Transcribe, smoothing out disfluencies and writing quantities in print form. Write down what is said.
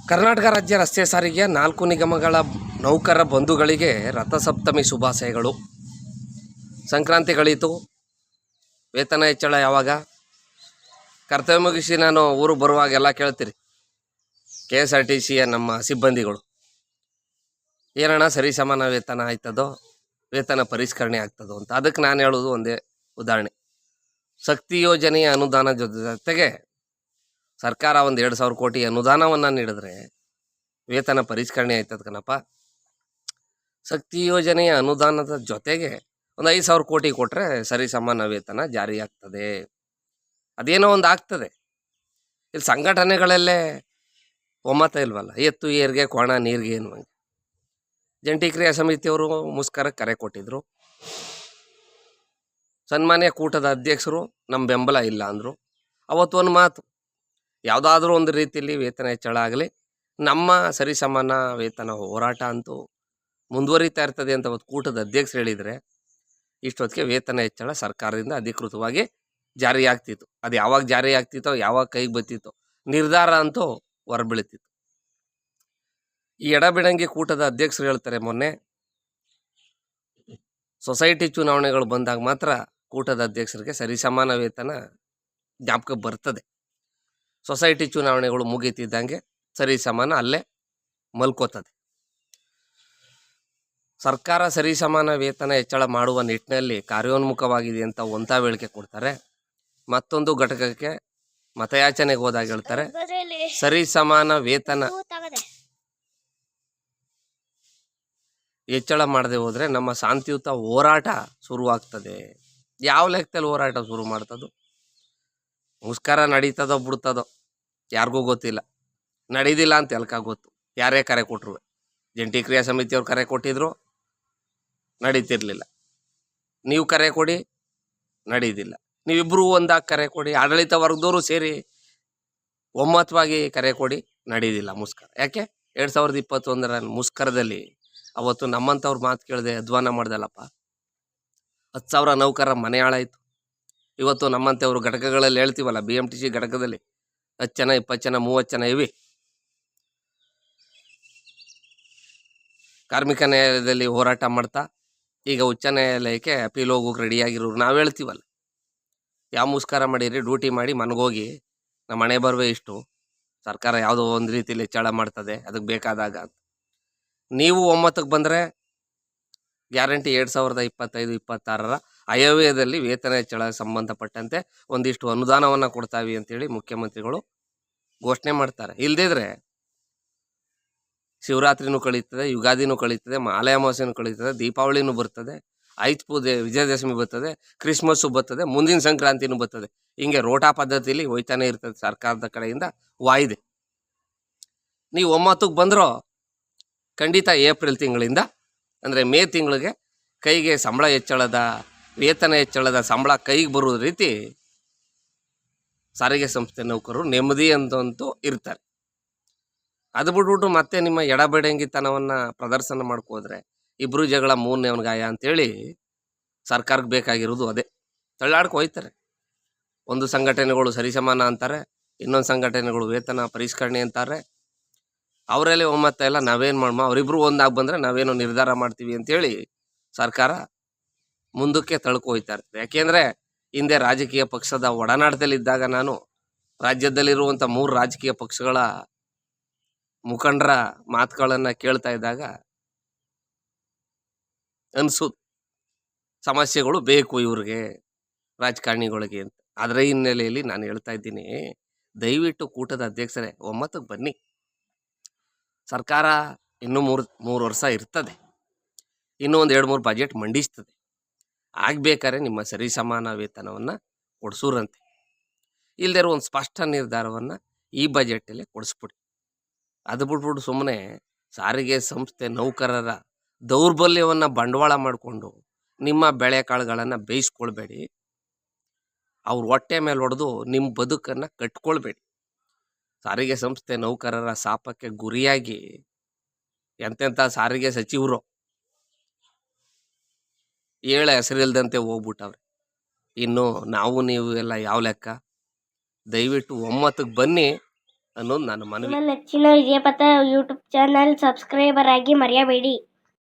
ಕರ್ನಾಟಕ ರಾಜ್ಯ ರಸ್ತೆ ಸಾರಿಗೆಯ 4 ನಿಗಮಗಳ ನೌಕರ ಬಂಧುಗಳಿಗೆ ರಥಸಪ್ತಮಿ ಶುಭಾಶಯಗಳು. ಸಂಕ್ರಾಂತಿ ಕಳೀತು, ವೇತನ ಹೆಚ್ಚಳ ಯಾವಾಗ? ಕರ್ತವ್ಯ ಮುಗಿಸಿ ನಾನು ಊರಿಗೆ ಬರುವಾಗೆಲ್ಲ ಕೇಳ್ತೀರಿ KSRTCಯ ನಮ್ಮ ಸಿಬ್ಬಂದಿಗಳು, ಏನಣ್ಣ ಸರಿ ಸಮಾನ ವೇತನ ಆಯ್ತದೋ, ವೇತನ ಪರಿಷ್ಕರಣೆ ಆಗ್ತದೋ ಅಂತ. ಅದಕ್ಕೆ ನಾನು ಹೇಳೋದು ಒಂದೇ ಉದಾಹರಣೆ. ಶಕ್ತಿ ಯೋಜನೆಯ ಅನುದಾನ ಜೊತೆಗೆ ಸರ್ಕಾರ ಒಂದು 2,000 ಕೋಟಿ ಅನುದಾನವನ್ನು ನೀಡಿದ್ರೆ ವೇತನ ಪರಿಷ್ಕರಣೆ ಆಯ್ತದ ಕಣಪ್ಪ. ಶಕ್ತಿ ಯೋಜನೆಯ ಅನುದಾನದ ಜೊತೆಗೆ ಒಂದು 5,000 ಕೋಟಿ ಕೊಟ್ಟರೆ ಸರಿ ಸಮಾನ ವೇತನ ಜಾರಿ ಆಗ್ತದೆ. ಅದೇನೋ ಒಂದು ಆಗ್ತದೆ. ಇಲ್ಲಿ ಸಂಘಟನೆಗಳಲ್ಲೇ ಒಮ್ಮತ ಇಲ್ವಲ್ಲ, ಎತ್ತು ಏರ್ಗೆ ಕೋಣ ನೀರಿಗೆ ಅನ್ನುವಂಗೆ. ಜಂಟಿ ಕ್ರಿಯಾ ಸಮಿತಿಯವರು ಮುಷ್ಕರಕ್ಕೆ ಕರೆ ಕೊಟ್ಟಿದ್ರು. ಸನ್ಮಾನ್ಯ ಕೂಟದ ಅಧ್ಯಕ್ಷರು ನಮ್ಮ ಬೆಂಬಲ ಇಲ್ಲ ಅಂದರು. ಅವತ್ತು ಒಂದು ಮಾತು, ಯಾವುದಾದ್ರೂ ಒಂದು ರೀತಿಯಲ್ಲಿ ವೇತನ ಹೆಚ್ಚಳ ಆಗಲಿ, ನಮ್ಮ ಸರಿಸಮಾನ ವೇತನ ಹೋರಾಟ ಅಂತೂ ಮುಂದುವರಿತಾ ಇರ್ತದೆ ಅಂತ ಅವತ್ತು ಕೂಟದ ಅಧ್ಯಕ್ಷರು ಹೇಳಿದರೆ, ಇಷ್ಟೊತ್ತಿಗೆ ವೇತನ ಹೆಚ್ಚಳ ಸರ್ಕಾರದಿಂದ ಅಧಿಕೃತವಾಗಿ ಜಾರಿ ಆಗ್ತಿತ್ತು. ಅದು ಯಾವಾಗ ಜಾರಿ ಆಗ್ತಿತ್ತೋ, ಯಾವಾಗ ಕೈಗೆ ಬತ್ತಿತ್ತೋ, ನಿರ್ಧಾರ ಅಂತೂ ಹೊರಬೀಳ್ತಿತ್ತು. ಈ ಎಡಬಿಡಂಗಿ ಕೂಟದ ಅಧ್ಯಕ್ಷರು ಹೇಳ್ತಾರೆ, ಮೊನ್ನೆ ಸೊಸೈಟಿ ಚುನಾವಣೆಗಳು ಬಂದಾಗ ಮಾತ್ರ ಕೂಟದ ಅಧ್ಯಕ್ಷರಿಗೆ ಸರಿಸಮಾನ ವೇತನ ಜ್ಞಾಪಕ ಬರ್ತದೆ. ಸೊಸೈಟಿ ಚುನಾವಣೆಗಳು ಮುಗೀತಿದ್ದಂಗೆ ಸರಿಸಮಾನ ಅಲ್ಲೇ ಮಲ್ಕೋತದೆ. ಸರ್ಕಾರ ಸರಿಸಮಾನ ವೇತನ ಹೆಚ್ಚಳ ಮಾಡುವ ನಿಟ್ಟಿನಲ್ಲಿ ಕಾರ್ಯೋನ್ಮುಖವಾಗಿದೆ ಅಂತ ಒಂಥ ಹೇಳಿಕೆ ಕೊಡ್ತಾರೆ. ಮತ್ತೊಂದು ಘಟಕಕ್ಕೆ ಮತಯಾಚನೆಗೆ ಹೋದಾಗ ಹೇಳ್ತಾರೆ ಸರಿಸಮಾನ ವೇತನ ಹೆಚ್ಚಳ ಮಾಡದೆ ಹೋದರೆ ನಮ್ಮ ಶಾಂತಿಯುತ ಹೋರಾಟ ಶುರುವಾಗ್ತದೆ. ಯಾವ ಲೆಕ್ಕದಲ್ಲಿ ಹೋರಾಟ ಶುರು ಮಾಡ್ತದೋ? ಮುಷ್ಕರ ನಡೀತದೋ ಬಿಡ್ತದೋ ಯಾರಿಗೂ ಗೊತ್ತಿಲ್ಲ. ನಡೀದಿಲ್ಲ ಅಂತ ಎಲ್ಕ ಗೊತ್ತು. ಯಾರೇ ಕರೆ ಕೊಟ್ಟರು, ಜಂಟಿ ಕ್ರಿಯಾ ಸಮಿತಿಯವ್ರು ಕರೆ ಕೊಟ್ಟಿದ್ರು, ನಡೀತಿರ್ಲಿಲ್ಲ. ನೀವು ಕರೆ ಕೊಡಿ, ನಡೀದಿಲ್ಲ. ನೀವಿಬ್ಬರು ಒಂದಾಗಿ ಕರೆ ಕೊಡಿ, ಆಡಳಿತ ವರ್ಗದವರು ಸೇರಿ ಒಮ್ಮತವಾಗಿ ಕರೆ ಕೊಡಿ, ನಡೀದಿಲ್ಲ ಮುಷ್ಕರ. ಯಾಕೆ? 2021ರ ಮುಷ್ಕರದಲ್ಲಿ ಅವತ್ತು ನಮ್ಮಂಥವ್ರು ಮಾತು ಕೇಳದೆ ಅಧ್ವಾನ ಮಾಡ್ದಲ್ಲಪ್ಪ. 10,000 ನೌಕರರ ಮನೆ ಹಾಳಾಯಿತು. ಇವತ್ತು ನಮ್ಮಂಥವ್ರು ಘಟಕಗಳಲ್ಲಿ ಹೇಳ್ತೀವಲ್ಲ, BMTC ಘಟಕದಲ್ಲಿ 10 ಜನ 20 ಜನ 30 ಜನ ಇವಿ. ಕಾರ್ಮಿಕ ನ್ಯಾಯಾಲಯದಲ್ಲಿ ಹೋರಾಟ ಮಾಡ್ತಾ ಈಗ ಉಚ್ಚ ನ್ಯಾಯಾಲಯಕ್ಕೆ ಅಪೀಲ್ ಹೋಗೋಕೆ ರೆಡಿಯಾಗಿರೋರು ನಾವು ಹೇಳ್ತೀವಲ್ಲ, ಯಾವ ಮುಷ್ಕರ ಮಾಡಿರಿ, ಡ್ಯೂಟಿ ಮಾಡಿ ಮನಗೋಗಿ, ನಮ್ಮ ಮನೆ ಬರುವೆ ಇಷ್ಟು, ಸರ್ಕಾರ ಯಾವುದೋ ಒಂದು ರೀತಿಯಲ್ಲಿ ಹೆಚ್ಚಳ ಮಾಡ್ತದೆ ಅದಕ್ಕೆ ಬೇಕಾದಾಗ. ನೀವು ಒಮ್ಮತಕ್ಕೆ ಬಂದರೆ ಗ್ಯಾರಂಟಿ 2025-26ರ ಆಯವ್ಯಯದಲ್ಲಿ ವೇತನ ಹೆಚ್ಚಳ ಸಂಬಂಧಪಟ್ಟಂತೆ ಒಂದಿಷ್ಟು ಅನುದಾನವನ್ನು ಕೊಡ್ತಾವಿ ಅಂತೇಳಿ ಮುಖ್ಯಮಂತ್ರಿಗಳು ಘೋಷಣೆ ಮಾಡ್ತಾರೆ. ಇಲ್ದಿದ್ರೆ ಶಿವರಾತ್ರಿನೂ ಕಳೀತದೆ, ಯುಗಾದಿನೂ ಕಳೀತದೆ, ಮಾಲೆ ಅಮಾವಾಸ್ಯೆನೂ ಕಳೀತದೆ, ದೀಪಾವಳಿನೂ ಬರ್ತದೆ, ಆಯುಧ ಪೂಜೆ, ವಿಜಯದಶಮಿ ಬರ್ತದೆ, ಕ್ರಿಸ್ಮಸ್ಸು ಬರ್ತದೆ, ಮುಂದಿನ ಸಂಕ್ರಾಂತಿನೂ ಬರ್ತದೆ. ಹಿಂಗೆ ರೋಟಾ ಪದ್ಧತಿಯಲ್ಲಿ ಹೋಯ್ತಾನೆ ಇರ್ತದೆ ಸರ್ಕಾರದ ಕಡೆಯಿಂದ ವಾಯಿದೆ. ನೀವು ಒಮ್ಮತಕ್ಕೆ ಬಂದರೂ ಖಂಡಿತ ಏಪ್ರಿಲ್ ತಿಂಗಳಿಂದ ಅಂದರೆ ಮೇ ತಿಂಗಳಿಗೆ ಕೈಗೆ ಸಂಬಳ ಹೆಚ್ಚಳದ, ವೇತನ ಹೆಚ್ಚಳದ ಸಂಬಳ ಕೈಗೆ ಬರೋ ರೀತಿ ಸಾರಿಗೆ ಸಂಸ್ಥೆ ನೌಕರರು ನೆಮ್ಮದಿ ಅಂತಂತೂ ಇರ್ತಾರೆ. ಅದು ಬಿಟ್ಬಿಟ್ಟು ಮತ್ತೆ ನಿಮ್ಮ ಎಡಬೆಡಂಗಿತನವನ್ನು ಪ್ರದರ್ಶನ ಮಾಡ್ಕೋದ್ರೆ ಇಬ್ಬರು ಜಗಳ ಮೂರನೇವನ ಗಾಯ ಅಂತೇಳಿ ಸರ್ಕಾರಕ್ಕೆ ಬೇಕಾಗಿರೋದು ಅದೇ. ತಳ್ಳಾಡ್ಕೊ ಹೋಯ್ತಾರೆ. ಒಂದು ಸಂಘಟನೆಗಳು ಸರಿಸಮಾನ ಅಂತಾರೆ, ಇನ್ನೊಂದು ಸಂಘಟನೆಗಳು ವೇತನ ಪರಿಷ್ಕರಣೆ ಅಂತಾರೆ. ಅವರಲ್ಲಿ ಒಮ್ಮತ ಎಲ್ಲ ನಾವೇನು ಮಾಡಮ್ಮ, ಅವರಿಬ್ಬರು ಒಂದಾಗಿ ಬಂದರೆ ನಾವೇನೋ ನಿರ್ಧಾರ ಮಾಡ್ತೀವಿ ಅಂತೇಳಿ ಸರ್ಕಾರ ಮುಂದಕ್ಕೆ ತಳ್ಕೊ ಹೋಯ್ತಾ ಇರ್ತದೆ. ಯಾಕೆಂದರೆ ಹಿಂದೆ ರಾಜಕೀಯ ಪಕ್ಷದ ಒಡನಾಟದಲ್ಲಿದ್ದಾಗ ನಾನು ರಾಜ್ಯದಲ್ಲಿರುವಂಥ 3 ರಾಜಕೀಯ ಪಕ್ಷಗಳ ಮುಖಂಡರ ಮಾತುಗಳನ್ನು ಕೇಳ್ತಾ ಇದ್ದಾಗ ಅನಿಸೋದು ಸಮಸ್ಯೆಗಳು ಬೇಕು ಇವ್ರಿಗೆ, ರಾಜಕಾರಣಿಗಳಿಗೆ ಅಂತ. ಅದರ ಹಿನ್ನೆಲೆಯಲ್ಲಿ ನಾನು ಹೇಳ್ತಾ ಇದ್ದೀನಿ, ದಯವಿಟ್ಟು ಕೂಟದ ಅಧ್ಯಕ್ಷರೇ ಒಮ್ಮತಕ್ಕೆ ಬನ್ನಿ. ಸರ್ಕಾರ ಇನ್ನೂ 3 ವರ್ಷ ಇರ್ತದೆ, ಇನ್ನೂ ಒಂದು 2-3 ಬಜೆಟ್ ಮಂಡಿಸ್ತದೆ. ಆಗಬೇಕಾದ್ರೆ ನಿಮ್ಮ ಸರಿಸಮಾನ ವೇತನವನ್ನು ಕೊಡಿಸೋರಂತೆ. ಇಲ್ಲದೇ ಒಂದು ಸ್ಪಷ್ಟ ನಿರ್ಧಾರವನ್ನು ಈ ಬಜೆಟಲ್ಲೇ ಕೊಡಿಸ್ಬಿಡಿ. ಅದು ಬಿಟ್ಬಿಟ್ಟು ಸುಮ್ಮನೆ ಸಾರಿಗೆ ಸಂಸ್ಥೆ ನೌಕರರ ದೌರ್ಬಲ್ಯವನ್ನು ಬಂಡವಾಳ ಮಾಡಿಕೊಂಡು ನಿಮ್ಮ ಬೆಳೆಕಾಳುಗಳನ್ನು ಬೇಯಿಸ್ಕೊಳ್ಬೇಡಿ. ಅವ್ರ ಹೊಟ್ಟೆ ಮೇಲೆ ಹೊಡೆದು ನಿಮ್ಮ ಬದುಕನ್ನು ಕಟ್ಕೊಳ್ಬೇಡಿ. ಸಾರಿಗೆ ಸಂಸ್ಥೆ ನೌಕರರ ಶಾಪಕ್ಕೆ ಗುರಿಯಾಗಿ ಎಂತೆಂಥ ಸಾರಿಗೆ ಸಚಿವರು ಏಳ ಹೆಸರಿಲ್ದಂತೆ ಹೋಗ್ಬಿಟ್ಟವ್ರೆ. ಇನ್ನು ನಾವು ನೀವು ಎಲ್ಲ ಯಾವ ಲೆಕ್ಕ? ದಯವಿಟ್ಟು ಒಮ್ಮತಕ್ಕೆ ಬನ್ನಿ. ಅನ್ನೋದು ನನ್ನ ಮನವಿ. ನಿಮ್ಮ ನೆಚ್ಚಿನ ವಿಜಯಪಥ ಯೂಟ್ಯೂಬ್ ಚಾನಲ್ ಸಬ್ಸ್ಕ್ರೈಬರ್ ಆಗಿ ಮರೆಯಬೇಡಿ.